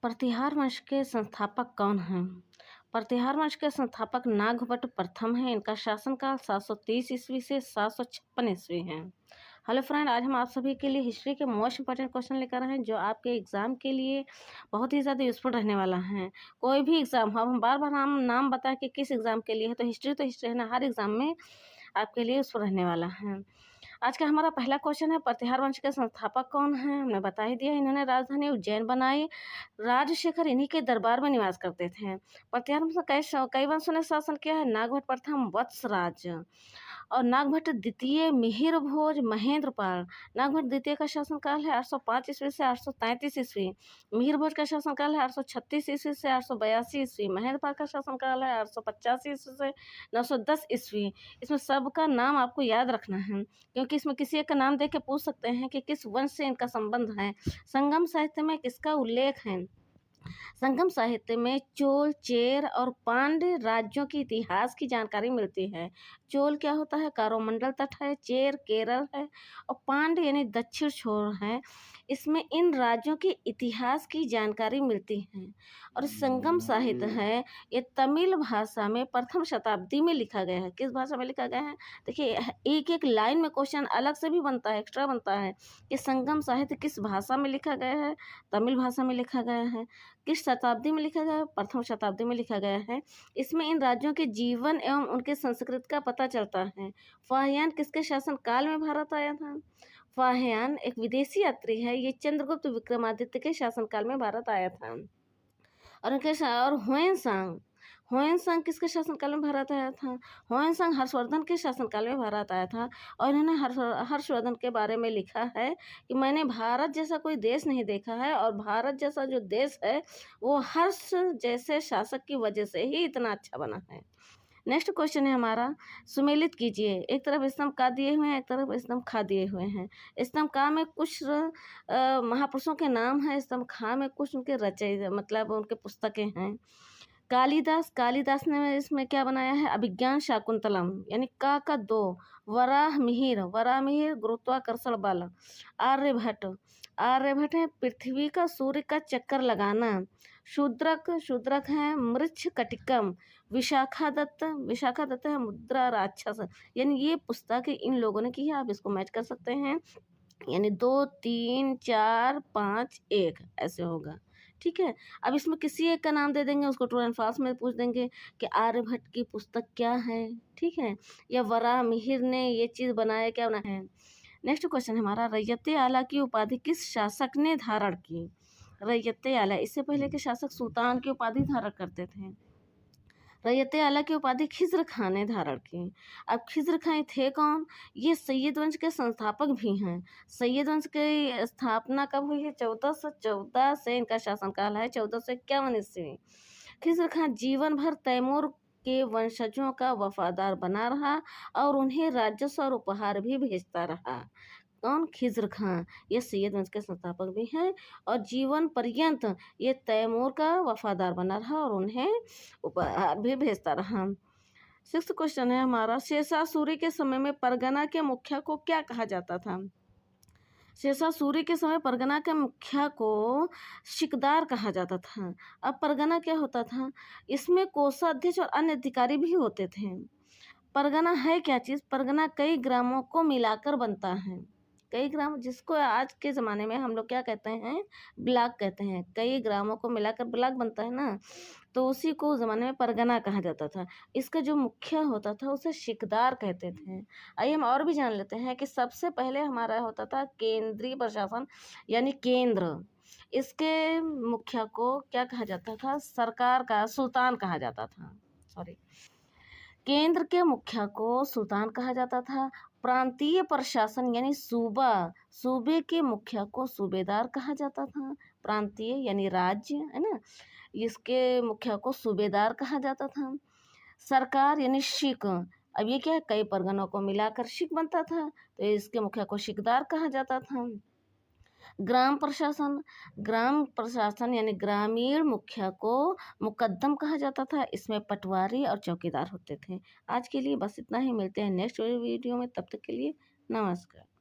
प्रतिहार वंश के संस्थापक कौन हैं? प्रतिहार वंश के संस्थापक नागभट्ट प्रथम हैं। इनका शासनकाल 730 ईस्वी से 756 ईस्वी है। हेलो फ्रेंड, आज हम आप सभी के लिए हिस्ट्री के मोस्ट इंपॉर्टेंट क्वेश्चन लेकर आए हैं जो आपके एग्जाम के लिए बहुत ही ज़्यादा यूजफुल रहने वाला है। कोई भी एग्जाम, हम बार बार नाम बताएं कि किस एग्जाम के लिए है, तो हिस्ट्री है ना, हर एग्जाम में आपके लिए यूजफुल रहने वाला है। आज का हमारा पहला क्वेश्चन है, प्रतिहार वंश के संस्थापक कौन हैं? हमने बता ही दिया। इन्होंने राजधानी उज्जैन बनाई। राजशेखर इन्हीं के दरबार में निवास करते थे। प्रतिहार वंश कई वंशों ने शासन किया है। नागभट्ट प्रथम वत्सराज और नागभट्ट द्वितीय मिहिर भोज महेंद्रपाल। नागभट्ट द्वितीय का शासनकाल है 805 ईस्वी से 833 ईस्वी। मिहिर भोज का शासनकाल है 836 ईस्वी से 882 ईस्वी। महेंद्रपाल का शासनकाल है 885 ईस्वी से 910 ईस्वी। इसमें सबका नाम आपको याद रखना है, क्योंकि इसमें किसी एक का नाम देख के पूछ सकते हैं कि किस वंश से इनका संबंध है। संगम साहित्य में किसका उल्लेख है? संगम साहित्य में चोल, चेर और पांड्य राज्यों के इतिहास की जानकारी मिलती है। चोल क्या होता है? कारोमंडल तट है। चेर केरल है और पांड्य यानी दक्षिण छोर है। इसमें इन राज्यों के इतिहास की जानकारी मिलती है। और संगम साहित्य है, ये तमिल भाषा में प्रथम शताब्दी में लिखा गया है। किस भाषा में लिखा गया है? देखिए, एक एक लाइन में क्वेश्चन अलग से भी बनता है, एक्स्ट्रा बनता है कि संगम साहित्य किस भाषा में लिखा गया है। तमिल भाषा में लिखा गया है। किस शताब्दी में लिखा गया है? प्रथम शताब्दी में लिखा गया है। इसमें इन राज्यों के जीवन एवं उनके संस्कृति का पता चलता है। फाहियान किसके शासन काल में भारत आया था? फाहियान एक विदेशी यात्री है। ये चंद्रगुप्त विक्रमादित्य के शासनकाल में भारत आया था। और हुएनसांग किसके शासनकाल में भारत आया था? हुएनसांग हर्षवर्धन के शासनकाल में भारत आया था। और इन्होंने हर्षवर्धन के बारे में लिखा है कि मैंने भारत जैसा कोई देश नहीं देखा है, और भारत जैसा जो देश है वो हर्ष जैसे शासक की वजह से ही इतना अच्छा बना है। नेक्स्ट क्वेश्चन है हमारा, सुमेलित कीजिए। एक तरफ स्तंभ का दिए हुए हैं, एक तरफ स्तंभ खा दिए हुए हैं। स्तंभ का में कुछ महापुरुषों के नाम है, स्तंभ खा में कुछ उनके रचय मतलब उनके पुस्तकें हैं। कालिदास ने इसमें क्या बनाया है? अभिज्ञान शाकुंतलम, यानी का 2। वराह मिहिर गुरुत्वाकर्षण बल। आर्यभट्ट है पृथ्वी का सूर्य का चक्कर लगाना। शूद्रक है मृच्छ कटिकम। विशाखा दत्त है मुद्रा राक्षस। यानी ये पुस्तक इन लोगों ने की है। आप इसको मैच कर सकते हैं, यानी 2, 3, 4, 5, 1 ऐसे होगा। ठीक है, अब इसमें किसी एक का नाम दे देंगे, उसको ट्रू एंड फॉल्स में पूछ देंगे कि आर्यभट्ट की पुस्तक क्या है, ठीक है, या वराह मिहिर ने ये चीज़ बनाया, क्या बना है। नेक्स्ट क्वेश्चन हमारा, रैयते आला की उपाधि किस शासक ने धारण की? रैयते आला, इससे पहले के शासक सुल्तान की उपाधि धारण करते थे। रैयते आला की उपाधि खिज्र खां ने धारण की। अब खिज्र खां थे कौन? ये सैयद वंश के संस्थापक भी हैं। सैयद वंश की स्थापना कब हुई है? 1414 से इनका शासनकाल है 1451 ईस्वी। खिज्र खां जीवन भर तैमूर के वंशजों का वफादार बना रहा और उन्हें राजस्व और उपहार भी भेजता रहा। कौन? खिज्र खां। ये सैयद वंश के संस्थापक भी हैं और जीवन पर्यंत ये तैमूर का वफादार बना रहा और उन्हें उपहार भी भेजता रहा। 6th क्वेश्चन है हमारा, शेषा सूरी के समय में परगना के मुखिया को क्या कहा जाता था? शेषा सूरी के समय परगना के मुखिया को शिकदार कहा जाता था। अब परगना क्या होता था? इसमें कोषाध्यक्ष और अन्य अधिकारी भी होते थे। परगना है क्या चीज़? परगना कई ग्रामों को मिलाकर बनता है। कई ग्राम, जिसको आज के ज़माने में हम लोग क्या कहते हैं? ब्लॉक कहते हैं। कई ग्रामों को मिलाकर ब्लॉक बनता है ना, तो उसी को उस ज़माने में परगना कहा जाता था। इसका जो मुखिया होता था उसे शिकदार कहते थे। आइए हम और भी जान लेते हैं कि सबसे पहले हमारा होता था केंद्रीय प्रशासन, यानी केंद्र। इसके मुखिया को क्या कहा जाता था? सरकार का सुल्तान कहा जाता था। सॉरी, केंद्र के मुखिया को सुल्तान कहा जाता था। प्रांतीय प्रशासन यानी सूबे के मुखिया को सूबेदार कहा जाता था। प्रांतीय यानी राज्य है ना, इसके मुखिया को सूबेदार कहा जाता था। सरकार यानी शिक, अब ये क्या है? कई परगनों को मिलाकर शिक बनता था, तो इसके मुखिया को शिकदार कहा जाता था। ग्राम प्रशासन यानी ग्रामीण मुखिया को मुकद्दम कहा जाता था। इसमें पटवारी और चौकीदार होते थे। आज के लिए बस इतना ही, मिलते हैं नेक्स्ट वीडियो में, तब तक के लिए नमस्कार।